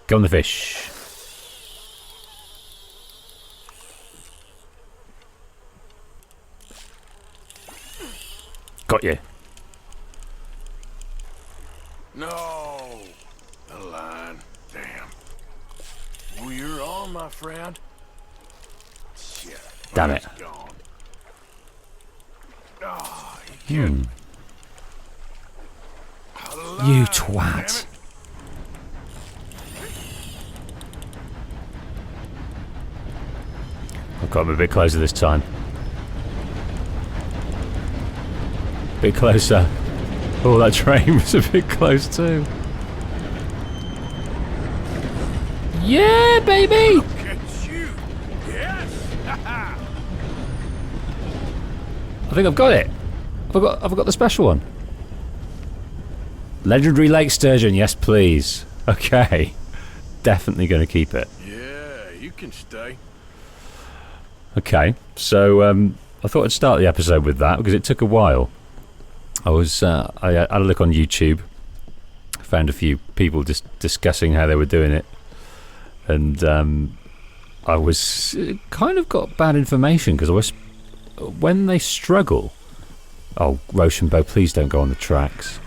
Go on the fish. Got you. No! The line. Damn. Well, you're on, my friend. Shit. Damn it. Gone. Oh, you kidding? You twat. I've got him a bit closer this time. Bit closer. Oh, that train was a bit close too. Yeah, baby! Look at you. Yes. I think I've got it. I've got the special one. Legendary Lake Sturgeon, yes please. Okay. Definitely going to keep it. Yeah, you can stay. Okay, so I thought I'd start the episode with that because it took a while. I had a look on YouTube, found a few people just discussing how they were doing it, and I was kind of got bad information because when they struggle. Oh, Rochambeau, please don't go on the tracks.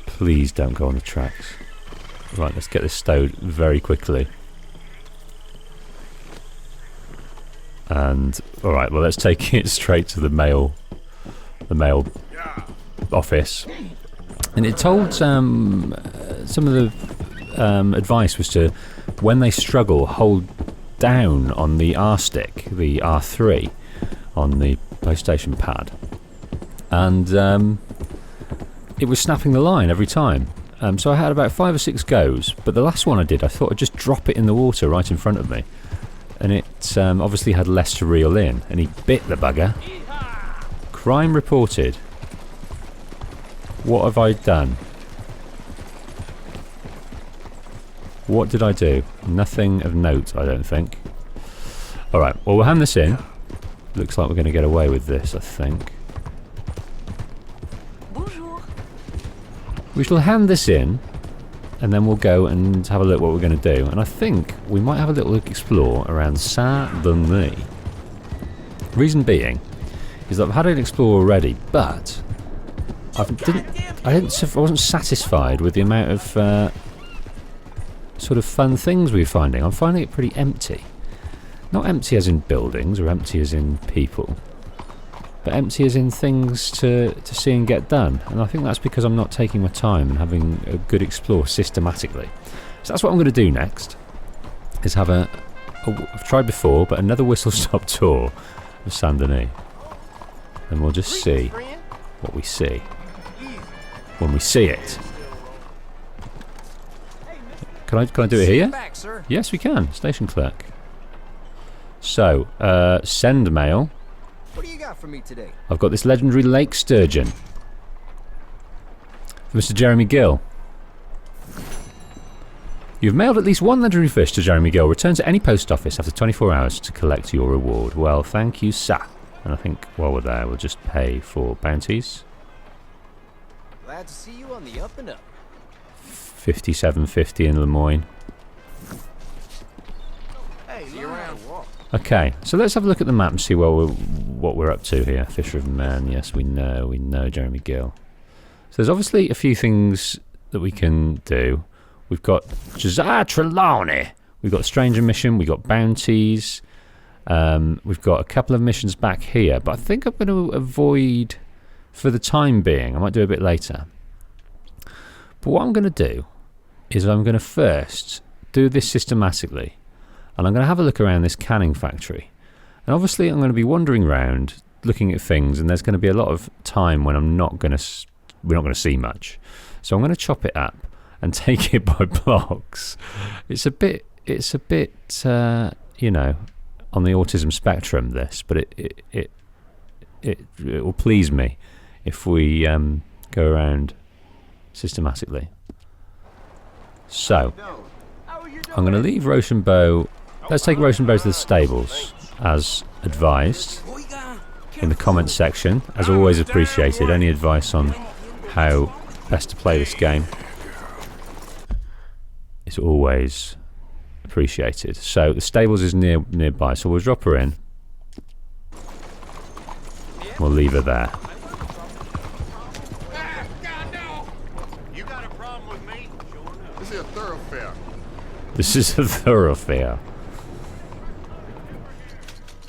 Please don't go on the tracks. Right, let's get this stowed very quickly. And alright, well let's take it straight to the mail office. And it told some of the advice was to, when they struggle, hold down on the R stick, the R3 on the PlayStation pad, and it was snapping the line every time. So I had about 5 or 6 goes, but the last one I did, I thought I'd just drop it in the water right in front of me, and it obviously had less to reel in, and he bit the bugger. Crime reported. What have I done? What did I do? Nothing of note, I don't think. Alright, well we'll hand this in. Looks like we're going to get away with this, I think. Bonjour. We shall hand this in, and then we'll go and have a look what we're going to do. And I think we might have a little explore around Saint-Denis. Reason being is that I've had an explore already, but I wasn't satisfied with the amount of sort of fun things we were finding. I'm finding it pretty empty. Not empty as in buildings or empty as in people, but empty as in things to see and get done. And I think that's because I'm not taking my time and having a good explore systematically. So that's what I'm going to do next, is have I've tried before, but another whistle-stop tour of Saint-Denis. And we'll just see what we see when we see it. Can I do it here? Yes, we can. Station clerk. So, send mail. What do you got for me today? I've got this legendary lake sturgeon. For Mr. Jeremy Gill. You've mailed at least one legendary fish to Jeremy Gill. Return to any post office after 24 hours to collect your reward. Well, thank you, sir. And I think while we're there, we'll just pay for bounties. Glad to see you on the up and up. 57.50 in Lemoyne. Hey, see you around. Okay, so let's have a look at the map and see what we're up to here. Fisherman, yes, we know Jeremy Gill. So there's obviously a few things that we can do. We've got Josiah Trelawney. We've got Stranger Mission. We've got bounties. We've got a couple of missions back here, but I think I'm going to avoid for the time being. I might do a bit later. But what I'm going to do is I'm going to first do this systematically. And I'm going to have a look around this canning factory. And obviously I'm going to be wandering around, looking at things, and there's going to be a lot of time when we're not going to see much. So I'm going to chop it up and take it by blocks. It's a bit, you know, on the autism spectrum, this, but it will please me if we go around systematically. So I'm going to leave Rochambeau. Let's take Rochambeau to the stables, as advised in the comments section. As always, appreciated any advice on how best to play this game. is always appreciated. So the stables is nearby, so we'll drop her in. We'll leave her there. You got a problem with me? This is a thoroughfare. This is a thoroughfare.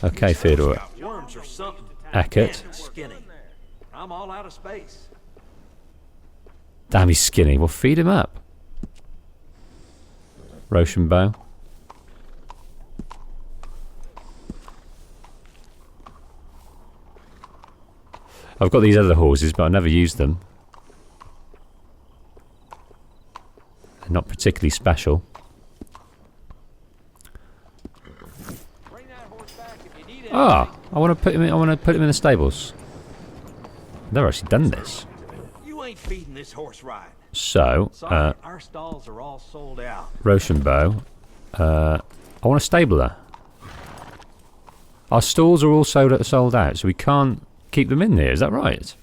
Okay, Theodore. Worms or something. Eckert. Damn, skinny. I'm all out of space. Damn, he's skinny. Well, feed him up. Rochambeau. I've got these other horses, but I never use them. They're not particularly special. Ah, I want to put him in. I want to put him in the stables. I've never actually done this. You ain't feeding this horse right. So, Sorry, our stalls are all sold out. Rochambeau, I want to stable her. Our stalls are all sold out, so we can't keep them in here. Is that right?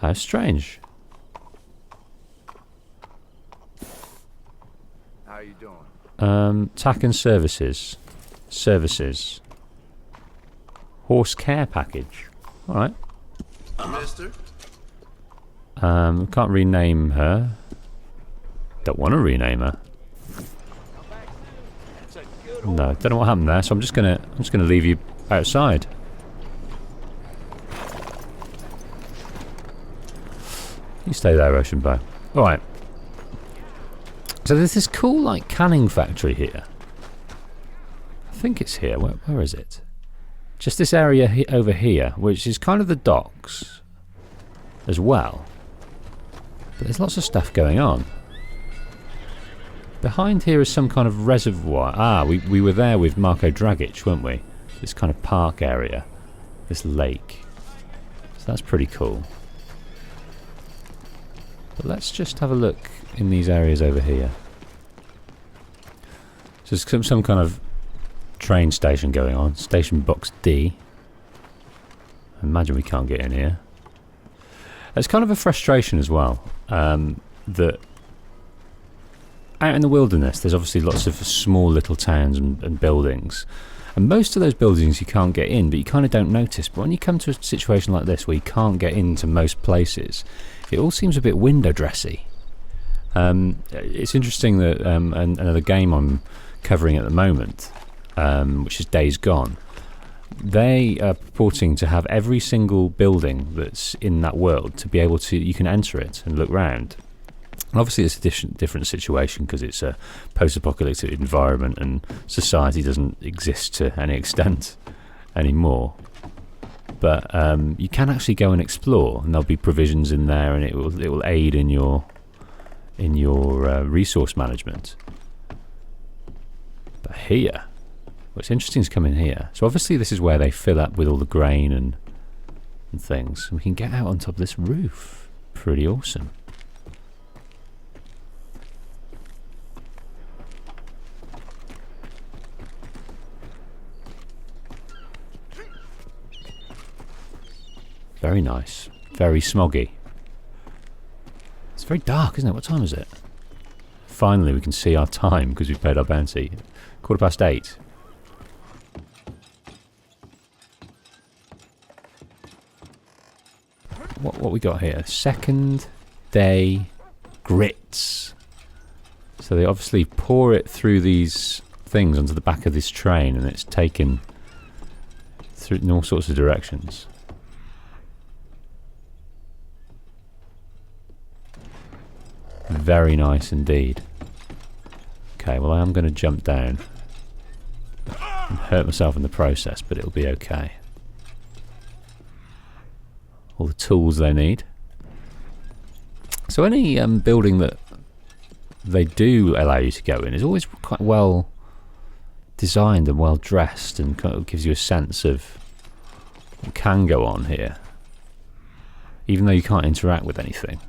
How strange. How you doing? Tack and services. Services. Horse care package. Alright. Mister? Can't rename her. Don't want to rename her. No, don't know what happened there, so I'm just gonna leave you outside. You stay there, Rochambeau. Alright. So there's this cool like canning factory here. I think it's here. Where is it? Just this area over here, which is kind of the docks as well. But there's lots of stuff going on. Behind here is some kind of reservoir. Ah, we were there with Marko Dragic, weren't we? This kind of park area. This lake. So that's pretty cool. But let's just have a look in these areas over here. So there's some kind of train station going on. Station Box D. I imagine we can't get in here. It's kind of a frustration as well. That out in the wilderness there's obviously lots of small little towns and buildings. And most of those buildings you can't get in, but you kind of don't notice. But when you come to a situation like this where you can't get into most places, it all seems a bit window dressy. It's interesting that another game I'm covering at the moment, which is Days Gone, they are purporting to have every single building that's in that world to be able to, you can enter it and look round. And obviously it's a different situation because it's a post-apocalyptic environment and society doesn't exist to any extent anymore. But you can actually go and explore, and there'll be provisions in there, and it will aid in your resource management. But here, what's interesting is coming here. So obviously this is where they fill up with all the grain and things. And we can get out on top of this roof. Pretty awesome. Very nice. Very smoggy. It's very dark, isn't it? What time is it? Finally, we can see our time because we've paid our bounty. 8:15. What we got here? Second day grits. So they obviously pour it through these things onto the back of this train, and it's taken through in all sorts of directions. Very nice indeed. Okay, well I am going to jump down and hurt myself in the process, but it'll be okay. All the tools they need. So any building that they do allow you to go in is always quite well designed and well dressed, and kind of gives you a sense of what can go on here, even though you can't interact with anything.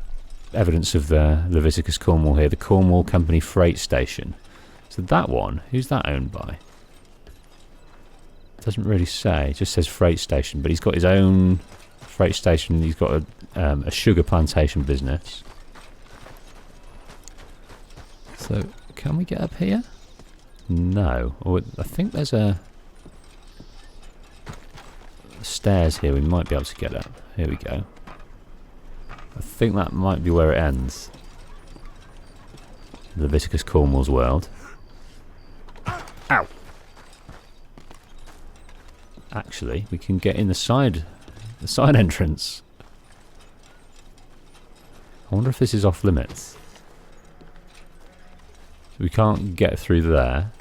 Evidence of the Leviticus Cornwall here, the Cornwall Company Freight Station. So that one, who's that owned by? Doesn't really say, it just says Freight Station, but he's got his own freight station. He's got a sugar plantation business. So, can we get up here? No. Or I think there's a stairs here. We might be able to get up. Here we go. I think that might be where it ends. Leviticus Cornwall's world. Ow! Actually, we can get in the side entrance. I wonder if this is off limits. We can't get through there.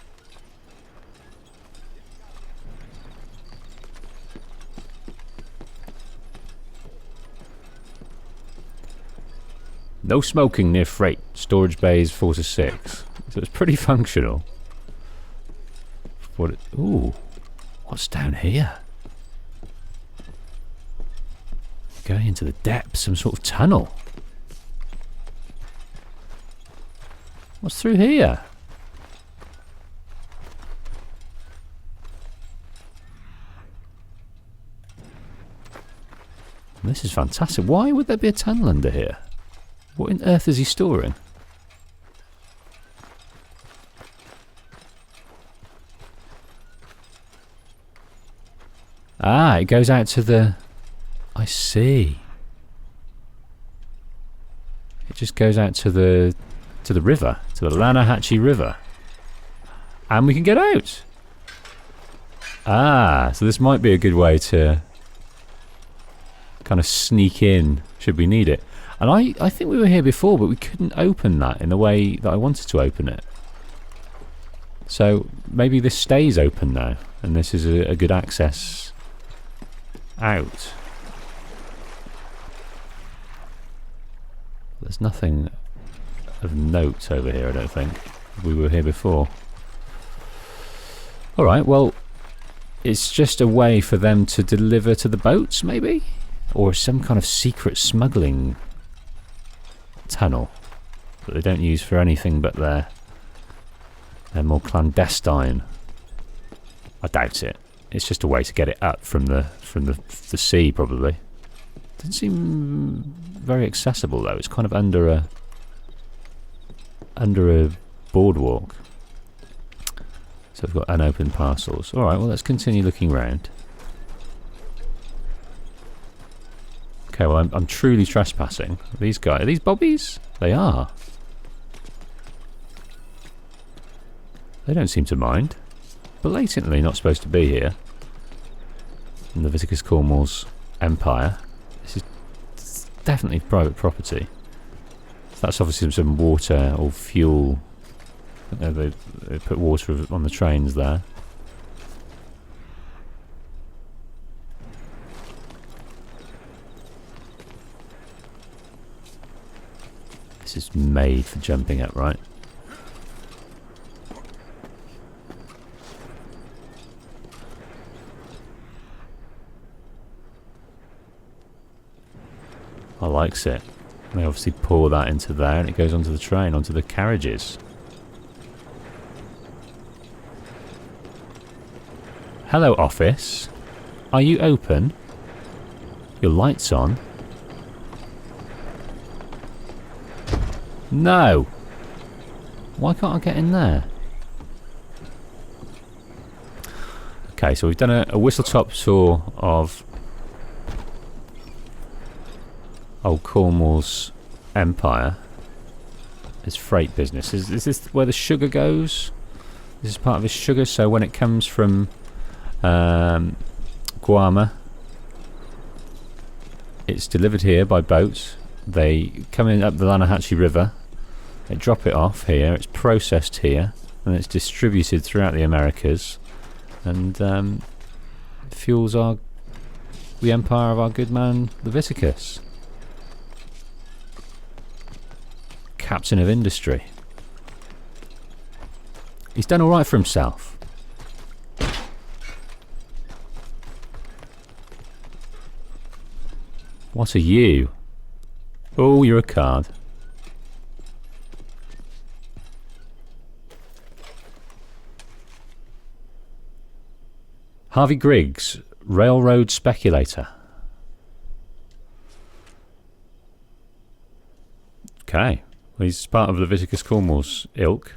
No smoking near freight. Storage bays 4 to 6. So it's pretty functional. Ooh. What's down here? Going into the depths, some sort of tunnel. What's through here? This is fantastic. Why would there be a tunnel under here? What on earth is he storing? Ah, it goes out to the... I see. It just goes out to the river, to the Lanahatchee River. And we can get out! Ah, so this might be a good way to kind of sneak in, should we need it. And I think we were here before, but we couldn't open that in the way that I wanted to open it. So maybe this stays open now, and this is a good access out. There's nothing of note over here, I don't think. We were here before. Alright, well, it's just a way for them to deliver to the boats, maybe? Or some kind of secret smuggling tunnel that they don't use for anything but they're more clandestine. I doubt it. It's just a way to get it up from the sea, probably. Doesn't seem very accessible though. It's kind of under a boardwalk. So we've got unopened parcels. All right. Well, let's continue looking around. Okay. Well, I'm truly trespassing. These guys, are these bobbies? They are. They don't seem to mind. Blatantly not supposed to be here. In the Leviticus Cornwall's empire. This is definitely private property. So that's obviously some water or fuel. They put water on the trains there. This is made for jumping up, right? I likes it. They obviously pour that into there and it goes onto the train, onto the carriages. Hello, office. Are you open? Your light's on. No! Why can't I get in there? Okay, so we've done a whistle-top tour of Old Cornwall's empire. His freight business. Is this where the sugar goes? This is part of his sugar, so when it comes from Guarma, it's delivered here by boat. They come in up the Lanahatchee River, they drop it off here, it's processed here, and it's distributed throughout the Americas, and fuels the empire of our good man Leviticus. Captain of industry. He's done alright for himself. What are you? Oh, you're a card. Harvey Griggs, railroad speculator. Okay. Well, he's part of Leviticus Cornwall's ilk.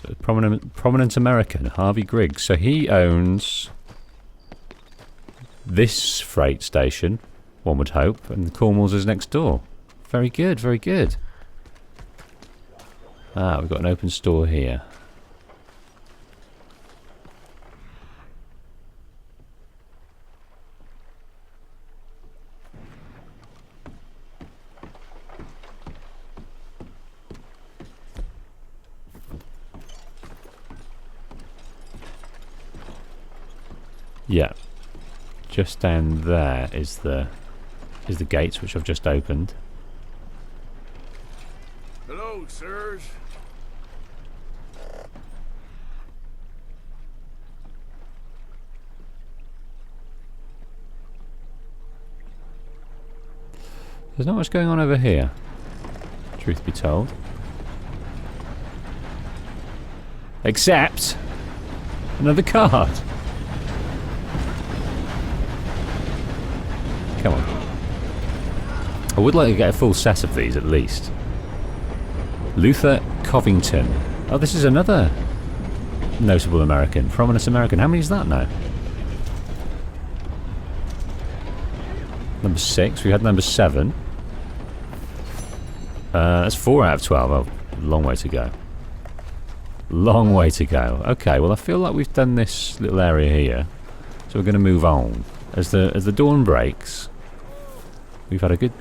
So prominent American, Harvey Griggs. So he owns this freight station, one would hope, and Cornwall's is next door. Very good, very good. Ah, we've got an open store here. Yeah, just down there is the gates which I've just opened. Hello, sirs. There's not much going on over here, truth be told. Except another card. Come on. I would like to get a full set of these at least. Luther Covington. Oh, this is another notable American, prominent American. How many is that now? Number 6. We had number 7. That's 4 out of 12. Oh, long way to go. Long way to go. Okay, well I feel like we've done this little area here, so we're going to move on. As the dawn breaks, we've had a good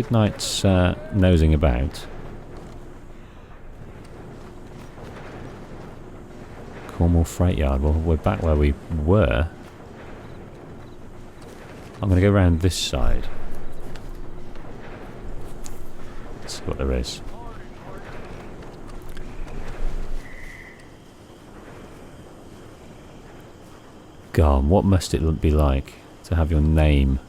night's nosing about. Cornwall Freight Yard. Well, we're back where we were. I'm going to go around this side. Let's see what there is. God, what must it be like to have your name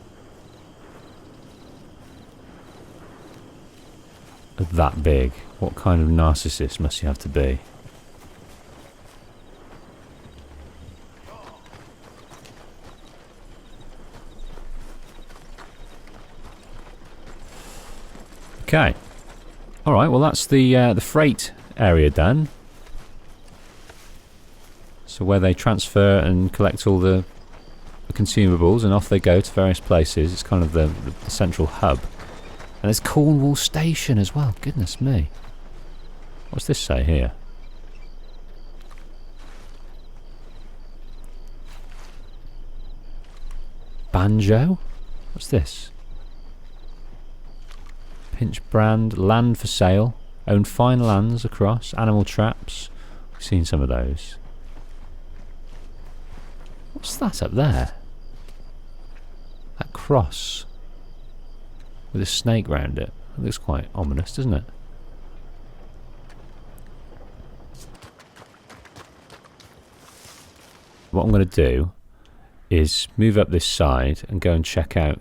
that big? What kind of narcissist must you have to be? Okay. Alright, well that's the freight area done. So where they transfer and collect all the consumables and off they go to various places. It's kind of the central hub. And there's Cornwall Station as well. Goodness me. What's this say here? Banjo? What's this? Pinch brand, land for sale. Own fine lands across. Animal traps. We've seen some of those. What's that up there? That cross with a snake round it. It looks quite ominous, doesn't it? What I'm going to do is move up this side and go and check out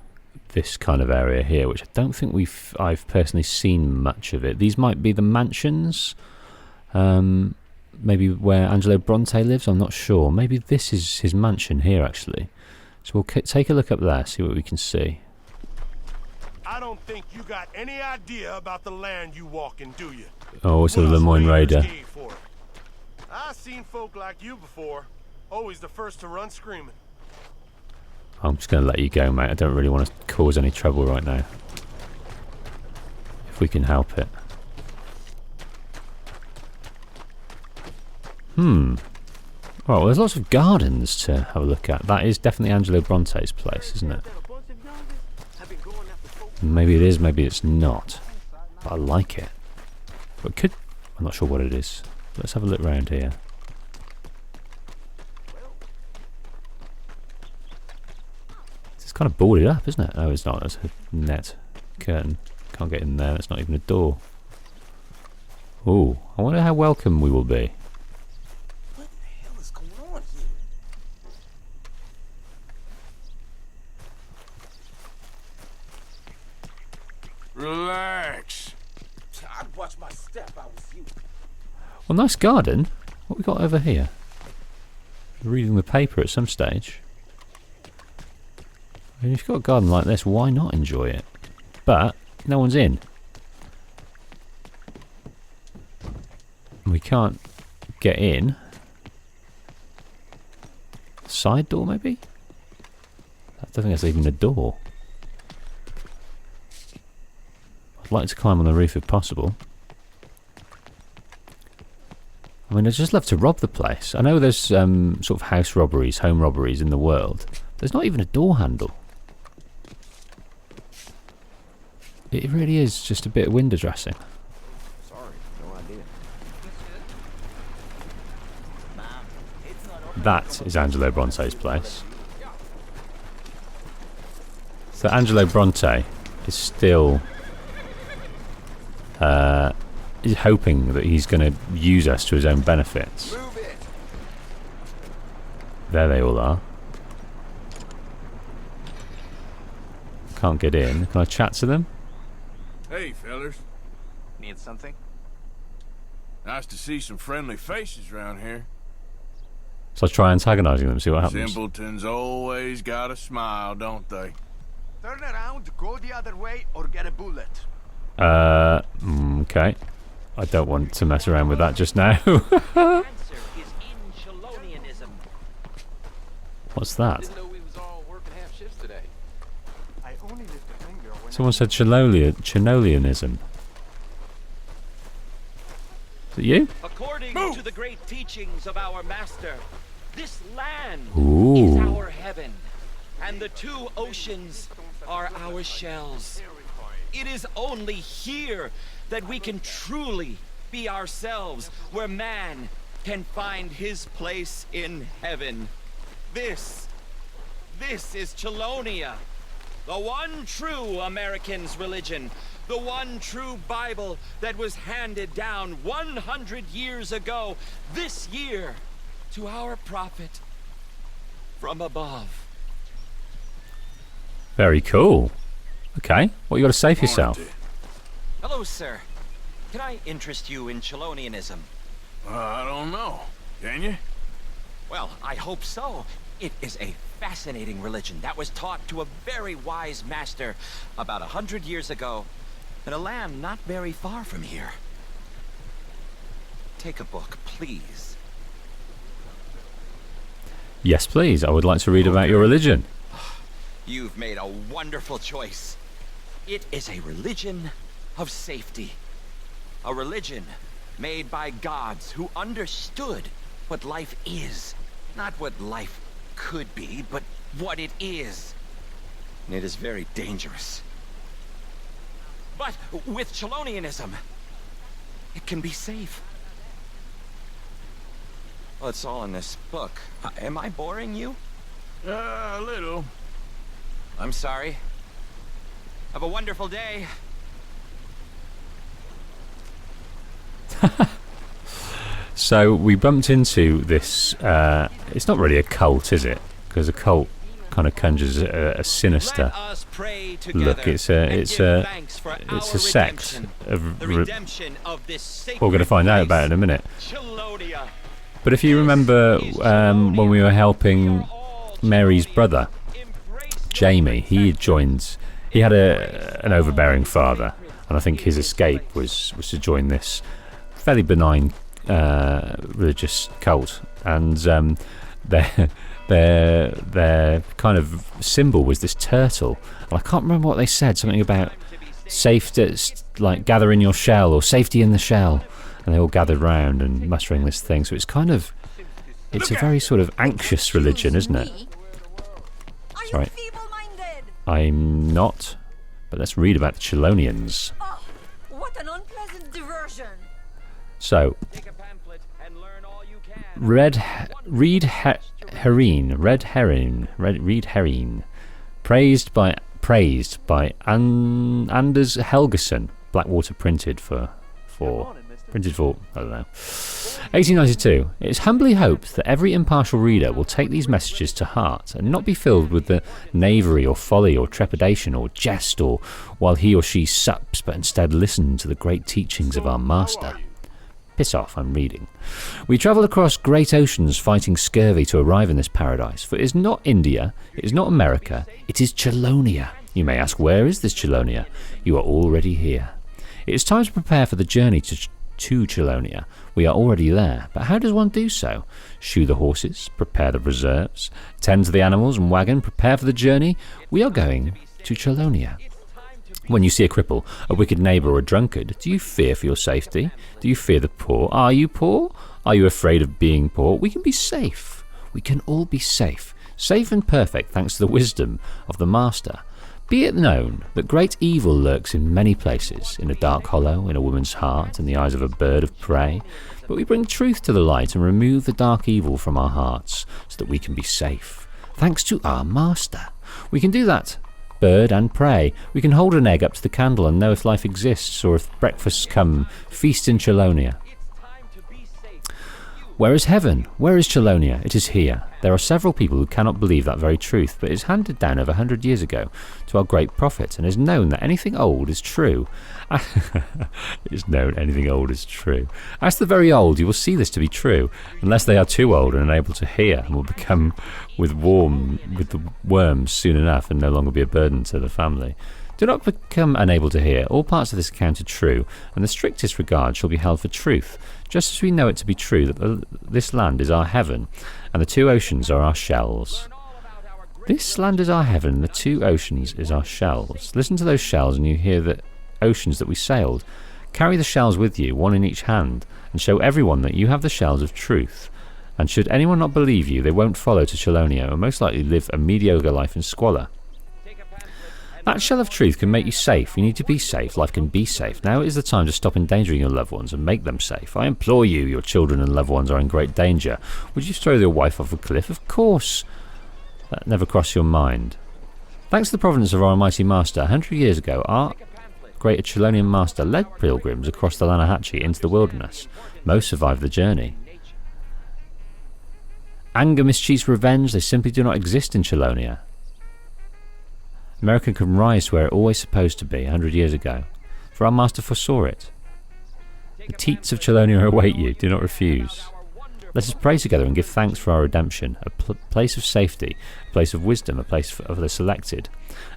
this kind of area here, which I don't think I've personally seen much of it. These might be the mansions. Maybe where Angelo Bronte lives, I'm not sure. Maybe this is his mansion here, actually. So we'll take a look up there, see what we can see. I don't think you got any idea about the land you walk in, do you? Oh, it's a Lemoyne Raider. I've seen folk like you before. Always the first to run screaming. I'm just going to let you go, mate. I don't really want to cause any trouble right now. If we can help it. Right, well, there's lots of gardens to have a look at. That is definitely Angelo Bronte's place, isn't it? Maybe it is, maybe it's not. But I like it. But it could... I'm not sure what it is. Let's have a look around here. It's kind of boarded up, isn't it? Oh, it's not. It's a net curtain. Can't get in there. It's not even a door. Ooh, I wonder how welcome we will be. Relax. I'd watch my step. I was you. Well, nice garden. What we got over here? Reading the paper at some stage. And if you've got a garden like this, why not enjoy it? But no one's in. We can't get in. Side door, maybe? I don't think that's even a door. I'd like to climb on the roof if possible. I mean, I'd just love to rob the place. I know there's sort of house robberies, home robberies in the world. There's not even a door handle. It really is just a bit of window dressing. Sorry, no idea. That is Angelo Bronte's place. So Angelo Bronte is still is hoping that he's going to use us to his own benefits. There they all are. Can't get in. Can I chat to them? Hey, fellas. Need something? Nice to see some friendly faces around here. So I try antagonising them, see what happens. Simpletons always got a smile, don't they? Turn around, go the other way, or get a bullet. Okay. I don't want to mess around with that just now. Answer is in Chelonianism. What's that? Didn't know we was all working half shifts today. I only lift a finger when Someone said Chenolianism. Is it you? According to the great teachings of our master, this land Ooh. is our heaven, and the two oceans are our shells. It is only here that we can truly be ourselves, where man can find his place in heaven. This is Chelonia, the one true American's religion, the one true Bible that was handed down 100 years ago, this year, to our prophet from above. Very cool. Okay, what you got to say for yourself? Hello, sir. Can I interest you in Chelonianism? I don't know. Can you? Well, I hope so. It is a fascinating religion that was taught to a very wise master about 100 years ago in a land not very far from here. Take a book, please. Yes, please. I would like to read about your religion. You've made a wonderful choice. It is a religion of safety. A religion made by gods who understood what life is. Not what life could be, but what it is. And it is very dangerous. But with Chelonianism, it can be safe. Well, it's all in this book. Am I boring you? A little. I'm sorry. Have a wonderful day. So we bumped into this. It's not really a cult, is it? Because a cult kind of conjures a sinister Let us pray look. together It's a and give thanks for it's our a sect redemption, of. the redemption of this sacred We're going to find out place, about it in a minute. Chelonia. But if you remember when we were helping Mary's brother, Jamie, he had joined. He had an overbearing father, and I think his escape was to join this fairly benign religious cult. And their kind of symbol was this turtle, and I can't remember what they said. Something about safety, like gather in your shell or safety in the shell. And they all gathered round and mustering this thing. So it's kind of, it's a very sort of anxious religion, isn't it? Are Sorry. you feeble-minded? I'm not. But let's read about the Chelonians. Oh, what an unpleasant diversion. So, Take a pamphlet and learn all you can. Reed Herring, praised by Anders Helgeson, Blackwater printed for I don't know. 1892. It is humbly hoped that every impartial reader will take these messages to heart and not be filled with the knavery or folly or trepidation or jest or while he or she sups, but instead listen to the great teachings of our master. Piss off, I'm reading. We travelled across great oceans fighting scurvy to arrive in this paradise, for it is not India, it is not America, it is Chelonia. You may ask, where is this Chelonia? You are already here. It is time to prepare for the journey to to Chelonia. We are already there, but how does one do so? Shoe the horses, prepare the reserves, tend to the animals and wagon, prepare for the journey. We are going to Chelonia. When you see a cripple, a wicked neighbour or a drunkard, do you fear for your safety? Do you fear the poor? Are you poor? Are you afraid of being poor? We can be safe. We can all be safe. Safe and perfect thanks to the wisdom of the Master. Be it known that great evil lurks in many places, in a dark hollow, in a woman's heart, in the eyes of a bird of prey. But we bring truth to the light and remove the dark evil from our hearts so that we can be safe. Thanks to our Master. We can do that, bird and prey. We can hold an egg up to the candle and know if life exists or if breakfasts come. Feast in Chelonia. Where is heaven? Where is Chelonia? It is here. There are several people who cannot believe that very truth, but it is handed down over 100 years ago to our great prophet, and is known that anything old is true. It is known anything old is true. Ask the very old, you will see this to be true, unless they are too old and unable to hear, and will become with the worms soon enough and no longer be a burden to the family. Do not become unable to hear. All parts of this account are true, and the strictest regard shall be held for truth, just as we know it to be true that this land is our heaven, and the two oceans are our shells. This land is our heaven, and the two oceans is our shells. Listen to those shells, and you hear the oceans that we sailed. Carry the shells with you, one in each hand, and show everyone that you have the shells of truth. And should anyone not believe you, they won't follow to Chelonia, and most likely live a mediocre life in squalor. That shell of truth can make you safe. You need to be safe. Life can be safe. Now is the time to stop endangering your loved ones and make them safe. I implore you, your children and loved ones are in great danger. Would you throw your wife off a cliff? Of course. That never crossed your mind. Thanks to the providence of our Almighty Master, 100 years ago, our great Chelonian Master led pilgrims across the Lanahatchee into the wilderness. Most survived the journey. Anger, mischief, revenge, they simply do not exist in Chelonia. America can rise to where it always supposed to be 100 years ago, for our Master foresaw it. The teats of Chelonia await you, do not refuse. Let us pray together and give thanks for our redemption, a place of safety, a place of wisdom, a place of the selected,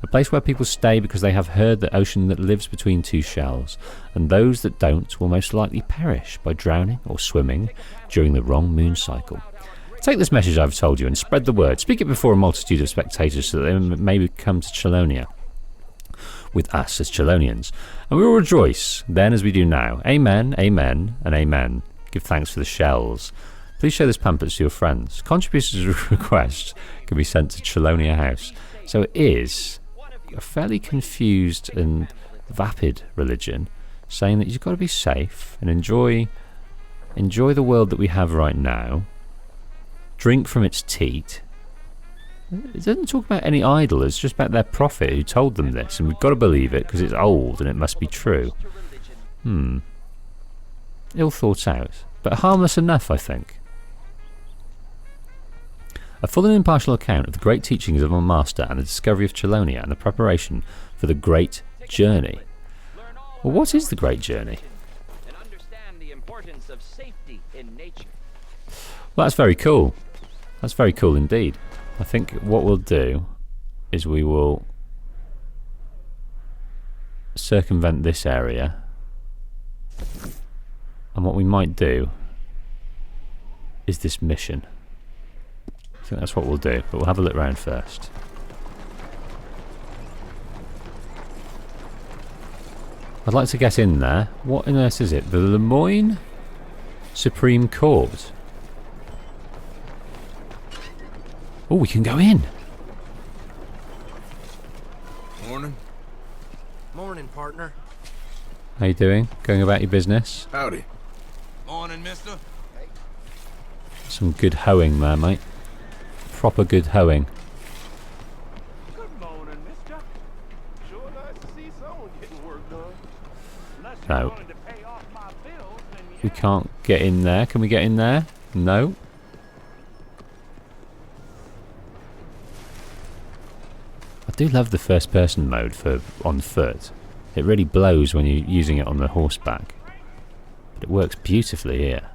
a place where people stay because they have heard the ocean that lives between two shells, and those that don't will most likely perish by drowning or swimming during the wrong moon cycle. Take this message I've told you and spread the word. Speak it before a multitude of spectators so that they may come to Chelonia with us as Chelonians. And we will rejoice then as we do now. Amen, amen, and amen. Give thanks for the shells. Please show this pamphlet to your friends. Contributions and requests can be sent to Chelonia House. So it is a fairly confused and vapid religion saying that you've got to be safe and enjoy the world that we have right now. Drink from its teat. It doesn't talk about any idol, it's just about their prophet who told them this, and we've got to believe it because it's old and it must be true. Ill thought out, but harmless enough, I think. A full and impartial account of the great teachings of our Master and the discovery of Chelonia and the preparation for the great journey. Well, what is the great journey? Well, that's very cool. That's very cool indeed. I think what we'll do is we will circumvent this area, and what we might do is this mission. I think that's what we'll do, but we'll have a look round first. I'd like to get in there. What on earth is it? The Lemoyne Supreme Court. Oh, we can go in. Morning. Morning, partner. How you doing? Going about your business? Howdy. Morning, mister. Some good hoeing there, mate. Proper good hoeing. Good morning, mister. Sure nice to see someone getting work done. Unless No. you're wanting to pay off my bills, then We can't get in there. Can we get in there? No. I do love the first person mode for on foot. It really blows when you're using it on the horseback. But it works beautifully here.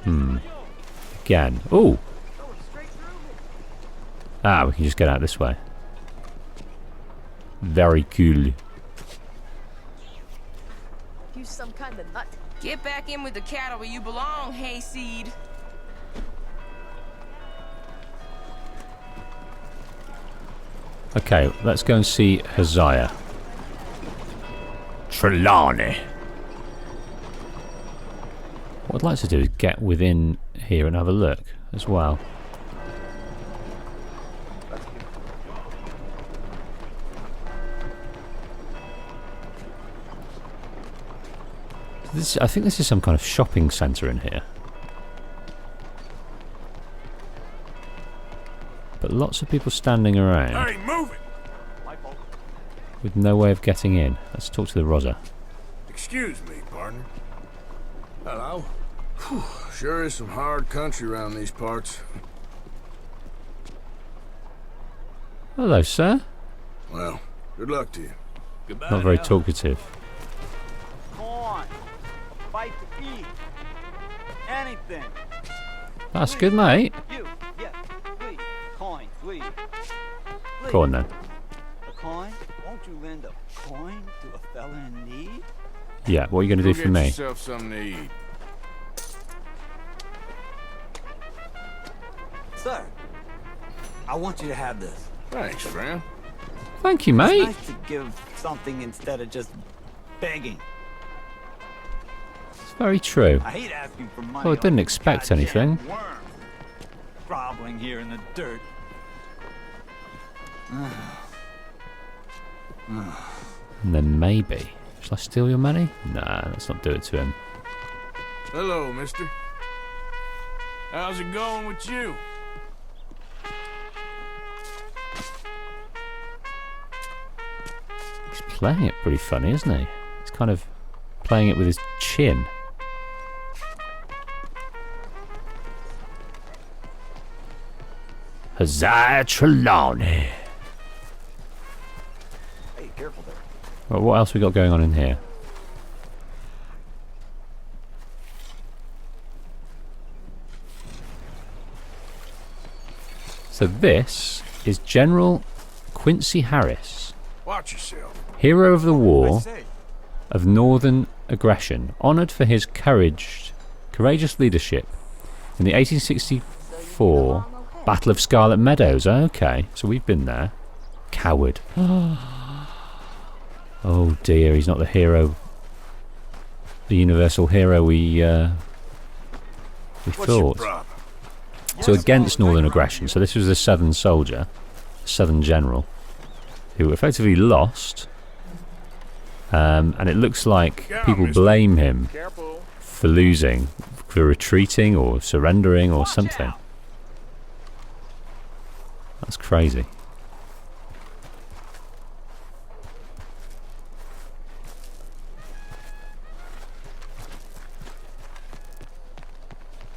Again. Ooh. Ah, we can just get out this way. Very cool. You some kind of nut. Get back in with the cattle where you belong, hayseed. Okay, let's go and see Haziah. Trelawney. What I'd like to do is get within here and have a look as well. I think this is some kind of shopping centre in here. But lots of people standing around. Hey, move it! With no way of getting in. Let's talk to the Rosa. Excuse me, partner. Hello. Whew, sure is some hard country around these parts. Hello, sir. Well, good luck to you. Goodbye. Not very now. talkative. Corn. A bite to eat. Anything. That's good, mate. You. Yes. Please. Coin, please. Go on then. A coin? Won't you lend a coin to a fella in need? Yeah, what are you going to do Go for get me? yourself something to eat. Sir, I want you to have this. Thanks, friend. Thank you, It's mate. nice to give something instead of just begging. It's very true. I hate asking for money. Well, I on didn't a expect goddamn anything. Worm groveling here in the dirt. And then maybe. Shall I steal your money? Nah, let's not do it to him. Hello, mister. How's it going with you? He's playing it pretty funny, isn't he? He's kind of playing it with his chin. Haziah Trelawney. Hey, careful there. Well, what else we got going on in here? So this is General Quincy Harris, Watch yourself. hero of the I war say, of Northern aggression, honoured for his courageous leadership in the 1864 Battle of Scarlet Meadows. Okay, so we've been there. Coward. Oh dear, he's not the hero, the universal hero we What's your thought. problem? So against Northern aggression. So this was a Southern soldier, Southern general, who effectively lost. And it looks like people blame him Careful. for losing, for retreating or surrendering or something. That's crazy.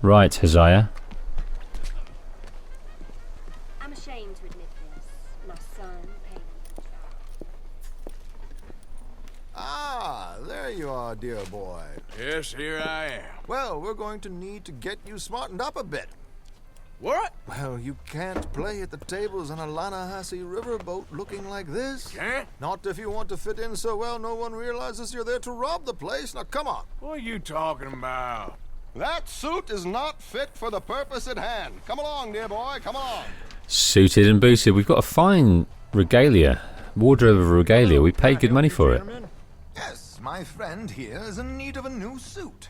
Right, Haziah. I'm ashamed to admit this. My son paid me. Ah, there you are, dear boy. Yes, here I am. Well, we're going to need to get you smartened up a bit. What? Well, you can't play at the tables on a Lannahechee riverboat looking like this. Can't? Not if you want to fit in so well no one realizes you're there to rob the place. Now, come on. What are you talking about? That suit is not fit for the purpose at hand. Come along, dear boy, come along. Suited and booted. We've got a fine regalia, wardrobe of regalia. We paid good money for it. Yes, my friend here is in need of a new suit.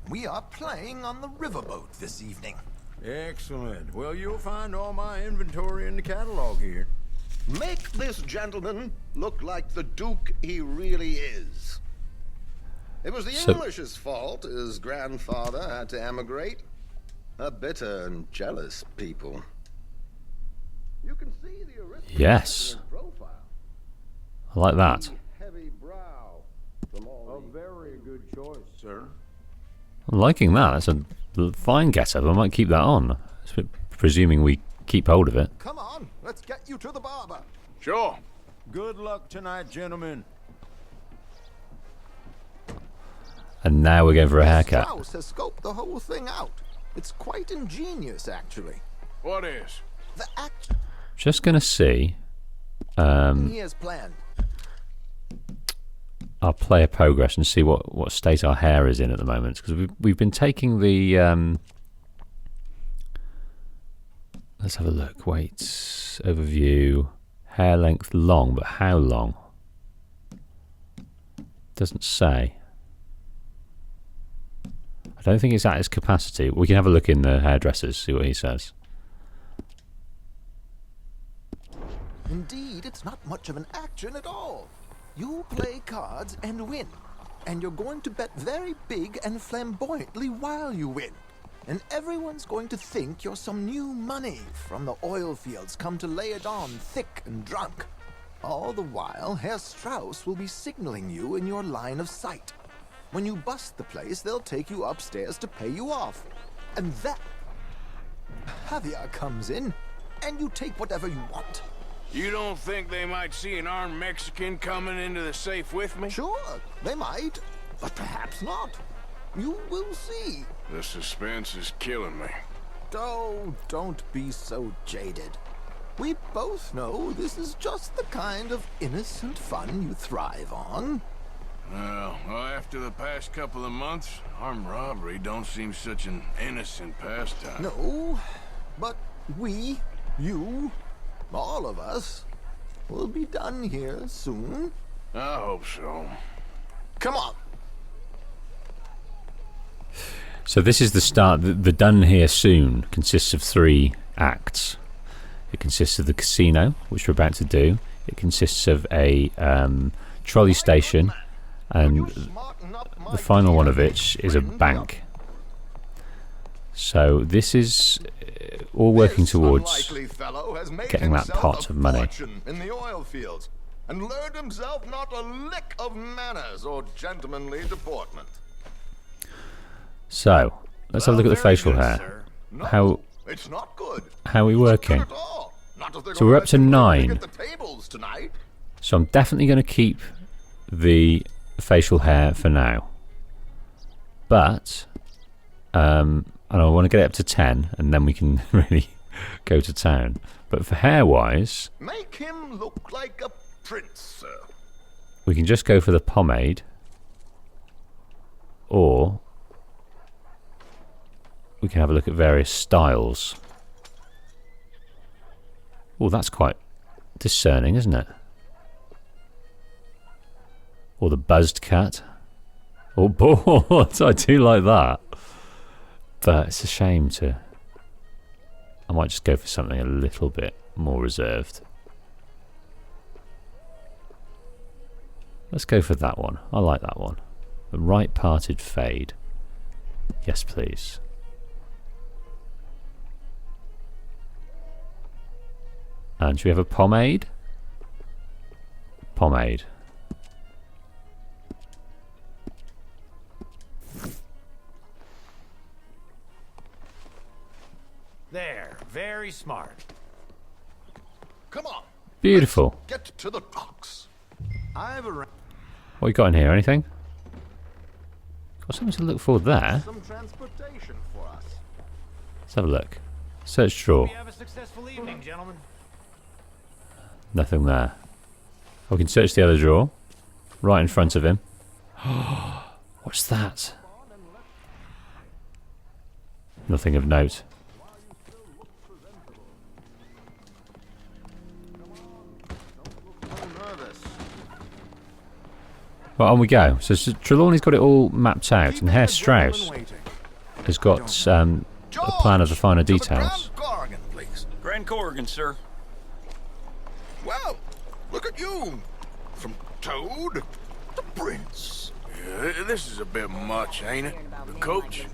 We are playing on the riverboat this evening. Excellent. Well, you'll find all my inventory in the catalog here. Make this gentleman look like the Duke he really is. It was the English's fault his grandfather had to emigrate. A bitter and jealous people. You can see the aristocrat Yes. in his profile. I like that. Heavy brow from all A very good choice, sir. I'm liking that. That's a fine get-up. I might keep that on. Presuming we keep hold of it. Come on, let's get you to the barber. Sure. Good luck tonight, gentlemen. And now we're going for a haircut. Strauss has scoped the whole thing out. It's quite ingenious, actually. What is? The act Just gonna see he has planned. our player progress and see what state our hair is in at the moment, because we've been taking the let's have a look. Wait, overview, hair length long, but how long? Doesn't say. I don't think it's at its capacity. We can have a look in the hairdressers, see what he says. Indeed, it's not much of an action at all. You play cards and win. And you're going to bet very big and flamboyantly while you win. And everyone's going to think you're some new money from the oil fields come to lay it on thick and drunk. All the while, Herr Strauss will be signaling you in your line of sight. When you bust the place, they'll take you upstairs to pay you off. And that Javier comes in, and you take whatever you want. You don't think they might see an armed Mexican coming into the safe with me? Sure, they might, but perhaps not. You will see. The suspense is killing me. Oh, don't be so jaded. We both know this is just the kind of innocent fun you thrive on. Well, after the past couple of months, armed robbery don't seem such an innocent pastime. No, but we, you, all of us, will be done here soon. I hope so. Come on. So this is the start. The done here soon consists of 3 acts. It consists of the casino, which we're about to do. It consists of a trolley station, and the final one of which is a bank. So this is all working towards getting that pot of money. In the oil fields, and learned himself not a lick of manners or gentlemanly deportment. So let's have a look at the facial hair. No, it's not good. How are we working? Not at all. Not if they're So we're up to 9. at the tables tonight. So I'm definitely going to keep the facial hair for now. But and I want to get it up to 10, and then we can really go to town. But for hair wise, Make him look like a prince, sir. we can just go for the pomade, or we can have a look at various styles. Oh, that's quite discerning, isn't it? Or the buzzed cut. Oh, boy, I do like that. But it's a shame to... I might just go for something a little bit more reserved. Let's go for that one. I like that one. The right parted fade. Yes, please. And should we have a pomade? Pomade. There, very smart. Come on. Beautiful. Get to the docks. I've arranged What you got in here? Anything? Got something to look for there. some transportation for us. Let's have a look. Search drawer. We have a successful evening, gentlemen. Nothing there. We can search the other drawer. Right in front of him. What's that? Nothing of note. Well, on we go. So Trelawney's got it all mapped out, and Herr Strauss has got a plan of the finer details. Grand Corrigan, sir. Well, look at you. From Toad to Prince. Yeah, this is a bit much, ain't it? The coach?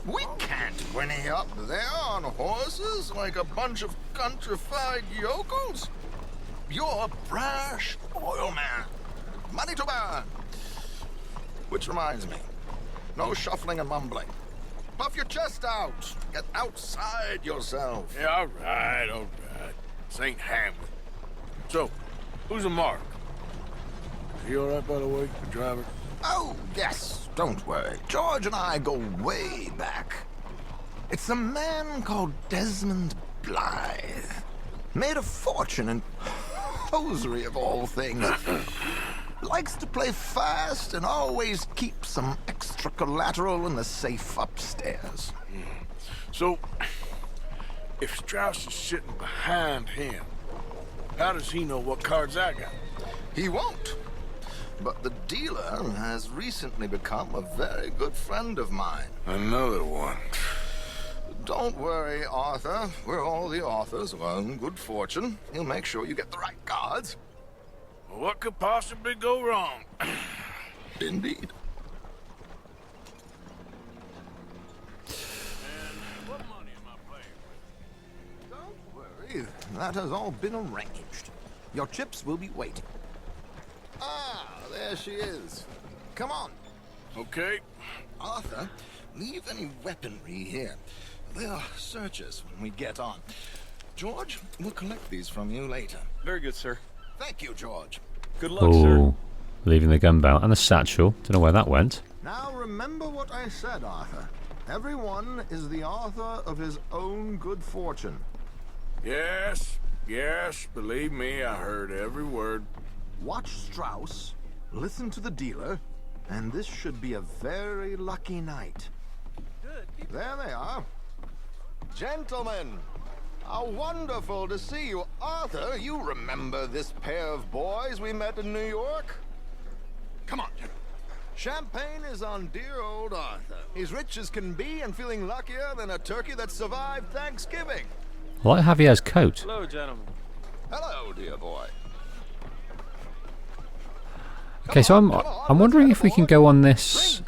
We can't whinny up there on horses like a bunch of countrified yokels. You're a brash oil man. Money to burn. Which reminds me, no shuffling and mumbling. Puff your chest out. Get outside yourself. Yeah, all right. This ain't Hamlet. So, who's a mark? Is he all right, by the way, the driver? Oh, yes. Don't worry. George and I go way back. It's a man called Desmond Blythe. Made a fortune in hosiery of all things. Likes to play fast and always keeps some extra collateral in the safe upstairs. So, if Strauss is sitting behind him, how does he know what cards I got? He won't. But the dealer has recently become a very good friend of mine. Another one. Don't worry, Arthur. We're all the authors of our good fortune. He'll make sure you get the right cards. What could possibly go wrong? Indeed. What money am I playing with? Don't worry. That has all been arranged. Your chips will be waiting. Ah, there she is. Come on. Okay. Arthur, leave any weaponry here. They'll search us when we get on. George, we'll collect these from you later. Very good, sir. Thank you, George. Good luck, sir. Leaving the gun belt and the satchel. Don't know where that went. Now remember what I said, Arthur. Everyone is the author of his own good fortune. Yes, believe me, I heard every word. Watch Strauss, listen to the dealer, and this should be a very lucky night. There they are. Gentlemen, how wonderful to see you. Arthur, you remember this pair of boys we met in New York? Come on, gentlemen. Champagne is on dear old Arthur. He's rich as can be and feeling luckier than a turkey that survived Thanksgiving. I like Javier's coat. Hello, gentlemen. Hello, dear boy. Okay, so I'm wondering if we can go on this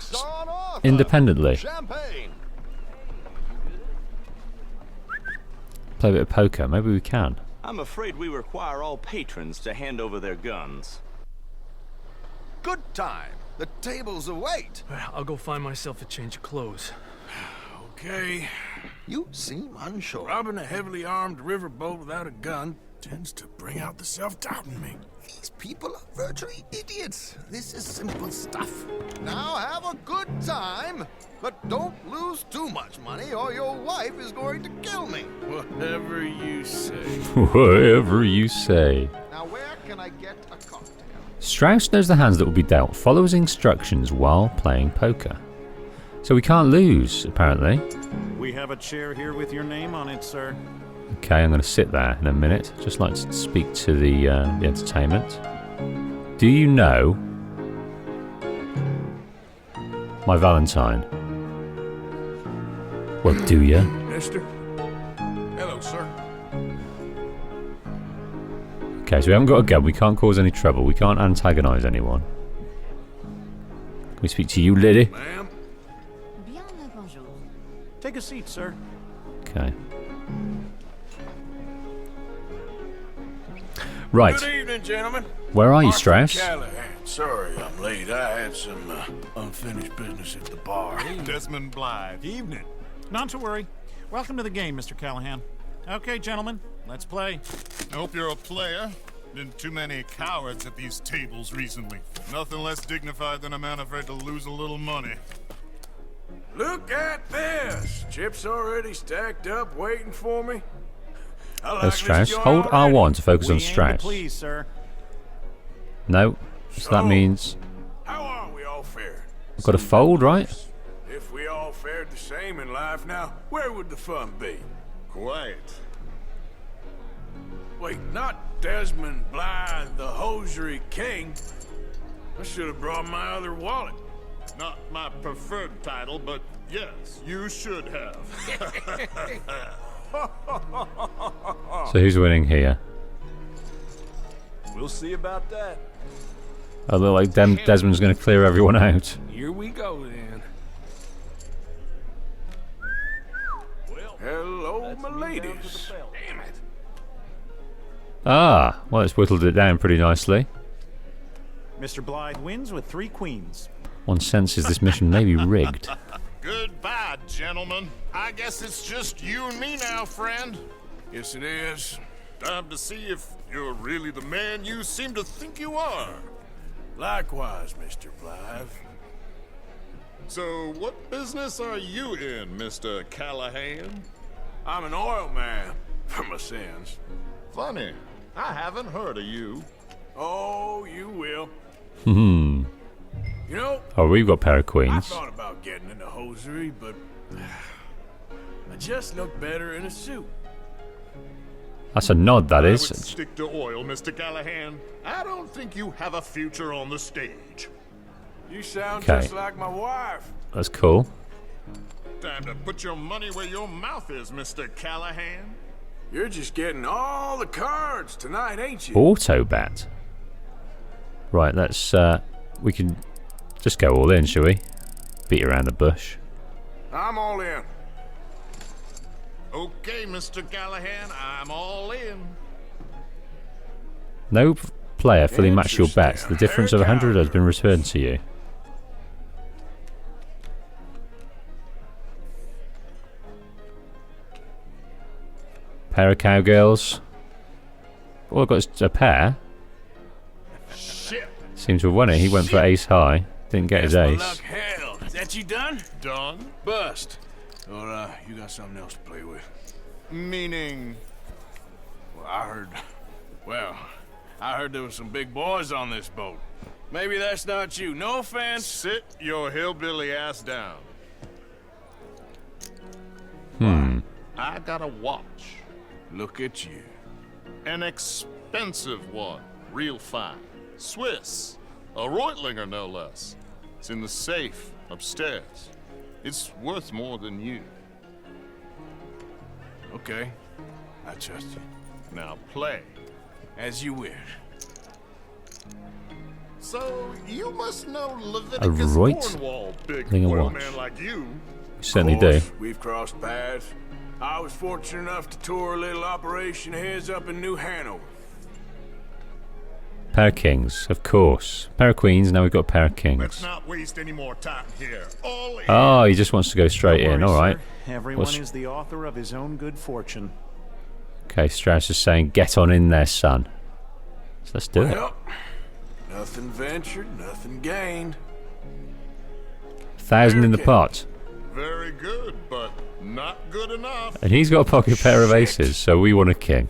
independently. Champagne. Play a bit of poker. Maybe we can. I'm afraid we require all patrons to hand over their guns. Good time. The tables await. I'll go find myself a change of clothes. Okay. You seem unsure. Robbing a heavily armed riverboat without a gun tends to bring out the self-doubt in me. These people are virtually idiots. This is simple stuff. Now have a good time, but don't lose too much money or your wife is going to kill me. Whatever you say. Whatever you say. Now where can I get a cocktail? Strauss knows the hands that will be dealt. Follow his instructions while playing poker. So we can't lose, apparently. We have a chair here with your name on it, sir. Okay, I'm going to sit there in a minute. Just like to speak to the entertainment. Do you know my Valentine? Well, do you? Mister? Hello, sir. Okay, so we haven't got a gun. We can't cause any trouble. We can't antagonise anyone. Can we speak to you, lady? Ma'am? Bien le bonjour. Take a seat, sir. Okay. Right. Good evening, gentlemen. Where are you, Arthur Strauss? Callahan. Sorry I'm late. I had some unfinished business at the bar. Desmond Blythe. Evening. Not to worry. Welcome to the game, Mr. Callahan. Okay, gentlemen, let's play. I hope you're a player. Been too many cowards at these tables recently. Nothing less dignified than a man afraid to lose a little money. Look at this. Chips already stacked up waiting for me. I like There's Strauss. this Hold already. R1 to focus on We aim to Strauss. please, sir. No. So that means How are we all fared? I've got to fold, right? If we all fared the same in life now, where would the fun be? Quiet. Wait, not Desmond Blythe, the hosiery king. I should have brought my other wallet. Not my preferred title, but yes, you should have. So who's winning here? We'll see about that. I look like Desmond's going to clear everyone out. Here we go, then. Well, hello, my ladies. Damn it. Ah, well, it's whittled it down pretty nicely. Mr. Blythe wins with 3 queens. One senses this mission may be rigged. Goodbye, gentlemen. I guess it's just you and me now, friend. Yes, it is. Time to see if you're really the man you seem to think you are. Likewise, Mr. Blythe. So, what business are you in, Mr. Callahan? I'm an oil man, for my sins. Funny, I haven't heard of you. Oh, you will. Hmm. You know, Oh, we've got a pair of I queens. thought about getting into hosiery, but I just look better in a suit. That's a nod, that I is. would stick to oil, Mr. Callahan. I don't think you have a future on the stage. You sound Okay. just like my wife. That's cool. Time to put your money where your mouth is, Mr. Callahan. You're just getting all the cards tonight, ain't you? Autobat. Right, let's, we can just go all in, shall we? Beat around the bush. I'm all in. Okay, Mr. Callahan, I'm all in. No player fully matched your bets. The difference of 100 has been returned to you. Pair of cowgirls. All I've got is a pair. Shit. Seems to have won it. He went for ace high. Didn't get his My ace. luck hell. Is that you done? Done? Bust. Or, you got something else to play with. Meaning? Well, I heard there was some big boys on this boat. Maybe that's not you. No offense. Sit your hillbilly ass down. I got a watch. Look at you. An expensive one. Real fine. Swiss. A Reutlinger, no less. It's in the safe upstairs. It's worth more than you. Okay. I trust you. Now play. As you wish. So, you must know Leviticus Cornwall, big Reutlinger oil watch. man like you. We certainly do. We've crossed paths. I was fortunate enough to tour a little operation of his up in New Hanover. Pair of kings, of course. Pair of queens, now we've got a pair of Let's kings. not waste any more time here. All in. Oh, he just wants to go straight in. Alright. Everyone What's- is the author of his own good fortune. Okay, Strauss is saying, get on in there, son. So let's do it. Well, nothing ventured, nothing gained. 1,000 in the pot. Very good, but not good enough. And he's got a pocket pair of aces, so we want a king.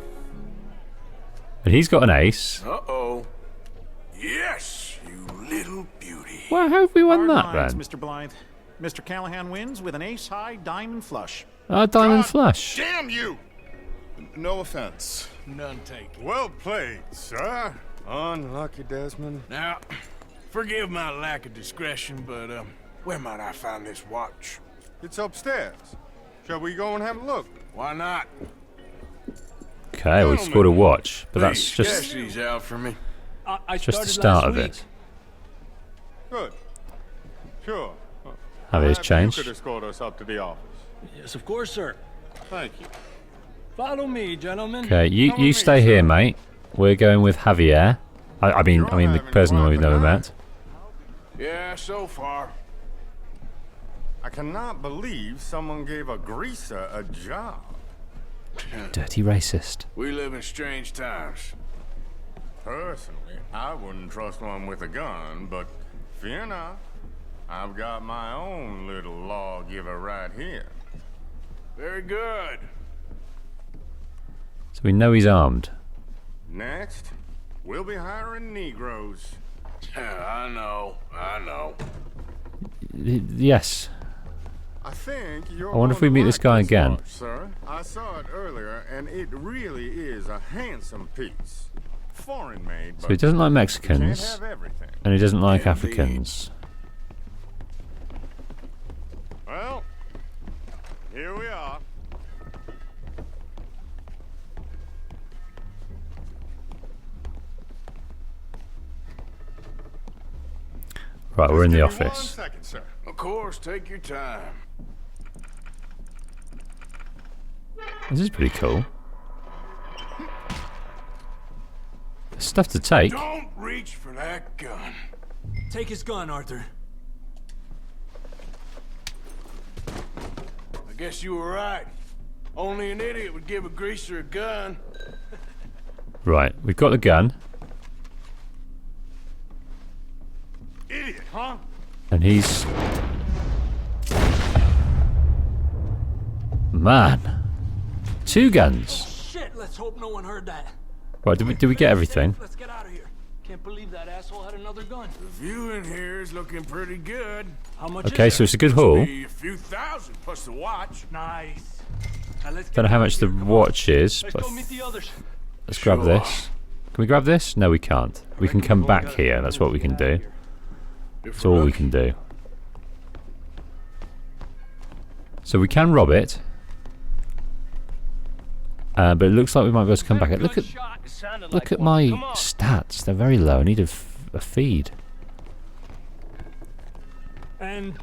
And he's got an ace. Uh-oh. Yes, you little beauty. Well, how have we won that, Hard lines, then? Mr. Blythe. Mr. Callahan wins with an ace-high diamond flush. Oh, diamond flush. Damn you! No offense. None taken. Well played, sir. Unlucky, Desmond. Now, forgive my lack of discretion, but, where might I find this watch? It's upstairs. Shall we go and have a look? Why not? Okay, we've scored a watch, but that's Please, just sketch these out for me. the start of it. Good. Sure. Have his Perhaps change. You could escort us up to the office. Yes, of course, sir. Thank you. Follow me, gentlemen. Okay, you stay here, mate. We're going with Javier. I mean the person we've never met. Yeah, so far. I cannot believe someone gave a greaser a job. Dirty racist. We live in strange times. Personally, I wouldn't trust one with a gun, but fear not. I've got my own little lawgiver right here. Very good. So we know he's armed. Next, we'll be hiring Negroes. I know. Yes. I think you're I wonder if we going meet to this like guy again. watch, sir. I saw it earlier, and it really is a handsome piece. Foreign made, So he doesn't like Mexicans, you can't have everything. and he doesn't like Africans. Well, here we are. Right, we're in the Give me 1 office. second, sir. Of course, take your time. This is pretty cool. There's stuff to take. Don't reach for that gun. Take his gun, Arthur. I guess you were right. Only an idiot would give a greaser a gun. Right, we've got the gun, Idiot, huh? and he's man. 2 guns. Shit, let's hope no one heard that. Right, did we get everything? Let's get out of here. Can't believe that asshole had another gun. The view in here is looking pretty good. How much Okay, is so it's a good haul. A few thousand plus the watch. Nice. Don't know how much the watch is, Let's but go meet the others. let's grab this. Can we grab this? No, we can't. We can come back here. That's what we can do. That's all we can do. So we can rob it. But it looks like we might be able to come back. Look at my stats. They're very low. I need a feed. And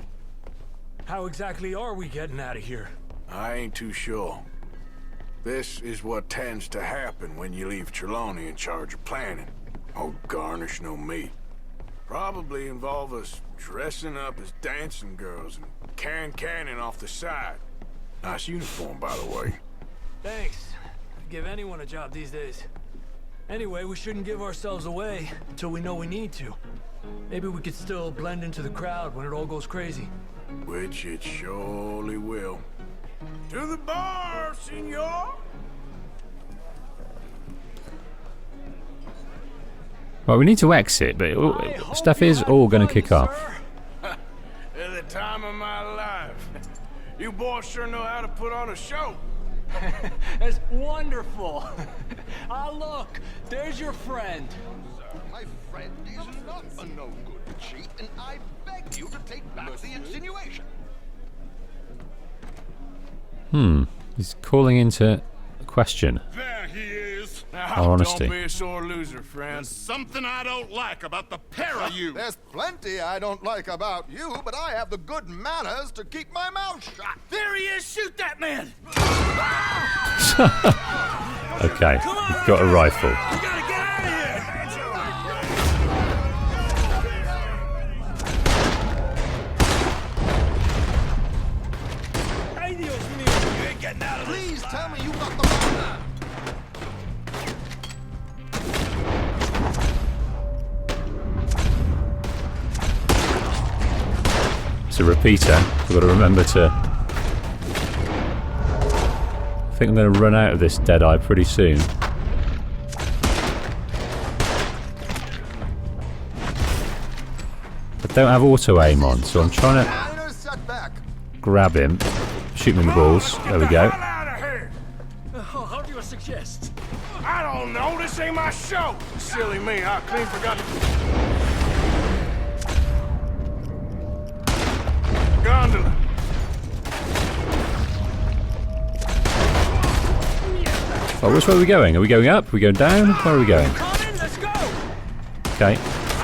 how exactly are we getting out of here? I ain't too sure. This is what tends to happen when you leave Trelawney in charge of planning. Oh, garnish no meat. Probably involve us dressing up as dancing girls and canning off the side. Nice uniform, by the way. Thanks. I'd give anyone a job these days. Anyway, we shouldn't give ourselves away until we know we need to. Maybe we could still blend into the crowd when it all goes crazy. Which it surely will. To the bar, senor! Right, we need to exit, but stuff is all going to kick off. At the time of my life. You boys sure know how to put on a show. That's wonderful. Ah, look, there's your friend. Sir, my friend is not a no-good cheat, and I beg you to take back the insinuation. He's calling into question There he is. our honesty. Don't be a sore loser, friend. There's something I don't like about the pair of you. There's plenty I don't like about you, but I have the good manners to keep my mouth shut. There he is! Shoot that man! Okay, we've got a rifle. We gotta get out of here! Ay, Dios mío! You ain't getting out of this. Please tell me you got the money. It's a repeater. We've got to remember to... I think I'm going to run out of this Deadeye pretty soon. I don't have auto aim on, so I'm trying to grab him, shoot him in the balls. There we go. How do you suggest? I don't know. This ain't my show. Silly me. I clean forgot to... Gondola. Oh, which way are we going? Are we going up? Are we going down? Where are we going? Let's go! Okay.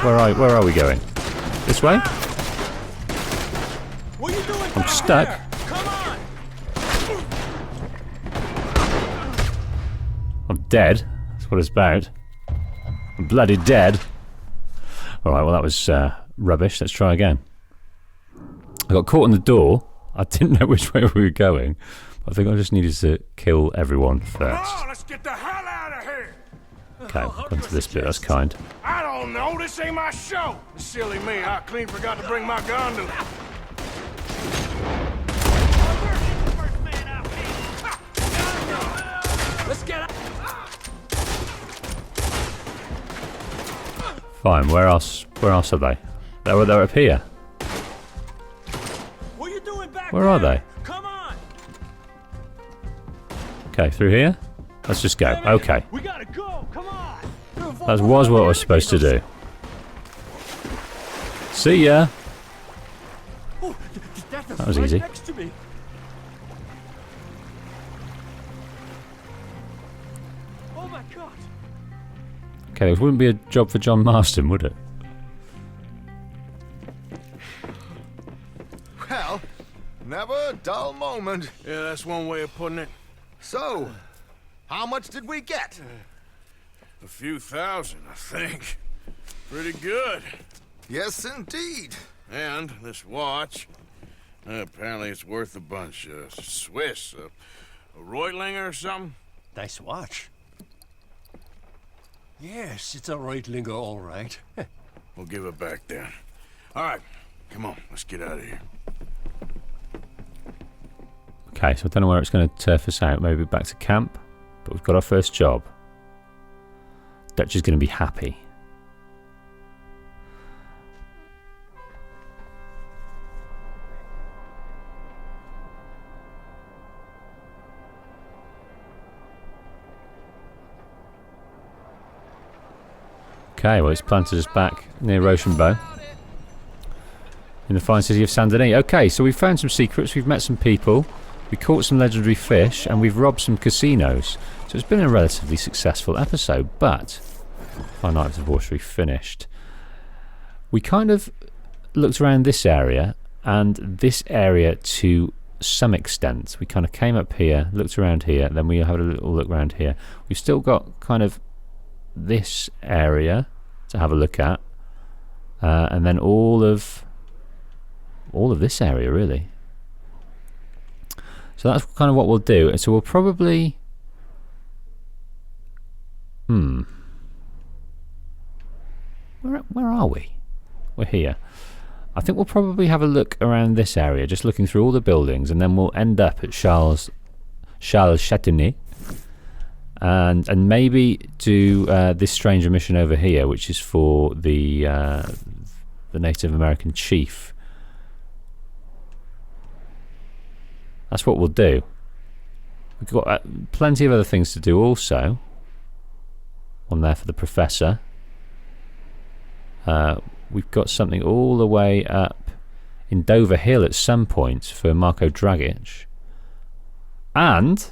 Where are we going? This way? What are you doing? I'm stuck. Come on! I'm dead. That's what it's about. I'm bloody dead. Alright, well that was rubbish. Let's try again. I got caught in the door. I didn't know which way we were going. I think I just needed to kill everyone first. Come on, let's get the hell out of here. Okay, gone to this bit. That's kind. I don't know. This ain't my show. Silly me. I clean forgot to bring my gondola. Let's get out! Fine. Where else? Where else are they? They're up here. What are you doing back Where are they? Come on! Okay, through here. Let's just go. Okay. We gotta go! Come on! That was what I was supposed to do. See ya. Oh, That was easy. Next to me. Oh my God! Okay, it wouldn't be a job for John Marston, would it? Well, never a dull moment. Yeah, that's one way of putting it. So, how much did we get? A few thousand, I think. Pretty good. Yes, indeed. And this watch, apparently it's worth a bunch. Swiss, a Reutlinger or something? Nice watch. Yes, it's a Reutlinger, all right. We'll give it back then. All right, come on, let's get out of here. Okay, so I don't know where it's going to turf us out. Maybe back to camp. But we've got our first job. Dutch is going to be happy. Okay, well, it's planted us back near Rochambeau in the fine city of Saint Denis. Okay, so we've found some secrets, we've met some people, we caught some legendary fish, and we've robbed some casinos. So it's been a relatively successful episode, but Fine Night of Debauchery finished. We kind of looked around this area and this area to some extent. We kind of came up here, looked around here, then we had a little look around here. We've still got kind of this area to have a look at, and then all of this area really. So that's kind of what we'll do. And so we'll probably where are we? We're here. I think we'll probably have a look around this area, just looking through all the buildings, and then we'll end up at Charles Chatenay, and maybe do this stranger mission over here, which is for the Native American chief. That's what we'll do. We've got plenty of other things to do also. One there for the professor. We've got something all the way up in Dover Hill at some point for Marco Dragic. And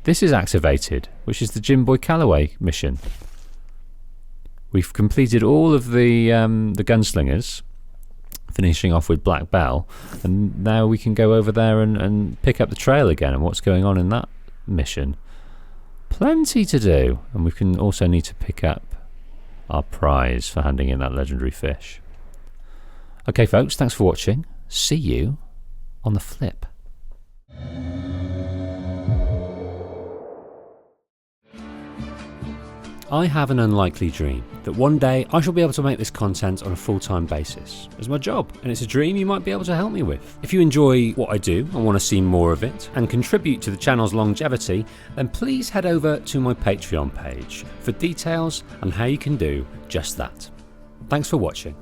this is activated, which is the Jim Boy Calloway mission. We've completed all of the gunslingers, finishing off with Black Bell, and now we can go over there and pick up the trail again and what's going on in that mission. Plenty to do, and we can also need to pick up our prize for handing in that legendary fish. Okay folks, thanks for watching. See you on the flip. I have an unlikely dream that one day I shall be able to make this content on a full-time basis as my job, and it's a dream you might be able to help me with. If you enjoy what I do and want to see more of it and contribute to the channel's longevity, then please head over to my Patreon page for details on how you can do just that. Thanks for watching.